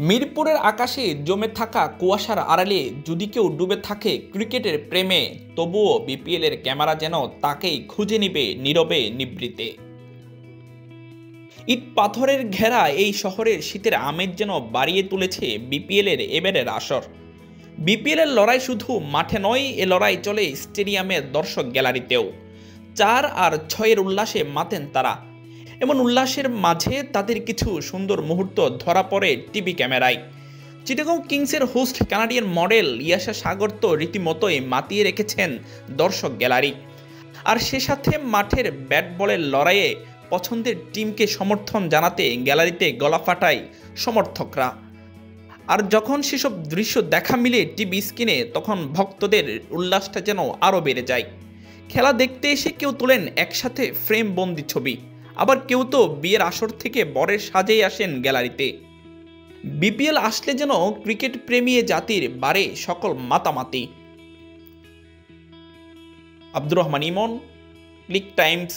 মিরপুরের আকাশে জমে থাকা কুয়াশার আড়ালে যদি কেউ ডুবে থাকে ক্রিকেটের প্রেমে, তবুও বিপিএলের ক্যামেরা যেন তাকেই খুঁজে নিবে নীরবে নিভৃতে। ইট পাথরের ঘেরা এই শহরের শীতের আমেজ যেন বাড়িয়ে তুলেছে বিপিএলের এবারের আসর। বিপিএলের লড়াই শুধু মাঠে নয়, এ লড়াই চলে স্টেডিয়ামের দর্শক গ্যালারিতেও। 4 আর 6-এর উল্লাসে মাতেন তারা। এমন উল্লাসের মাঝে তাদের কিছু সুন্দর মুহূর্ত ধরা পড়ে টিভি ক্যামেরায়। চিটাগং কিংসের হোস্ট কানাডিয়ান মডেল ইয়াশা সাগর তো রীতিমতোই মাতিয়ে রেখেছেন দর্শক গ্যালারি। আর সে সাথে মাঠের ব্যাট বলের লড়াইয়ে পছন্দের টিমকে সমর্থন জানাতে গ্যালারিতে গলা ফাটায় সমর্থকরা। আর যখন সেসব দৃশ্য দেখা মিলে টিভি স্ক্রিনে, তখন ভক্তদের উল্লাসটা যেন আরও বেড়ে যায়। খেলা দেখতে এসে কেউ তোলেন একসাথে ফ্রেম বন্দি ছবি, আবার কেউ তো বিয়ের আসর থেকে বরের সাজেই আসেন গ্যালারিতে। বিপিএল আসলে যেন ক্রিকেট প্রেমী জাতির বাড়ে সকল মাতামাতি। আব্দুর রহমান ইমন, ক্লিক টাইমস।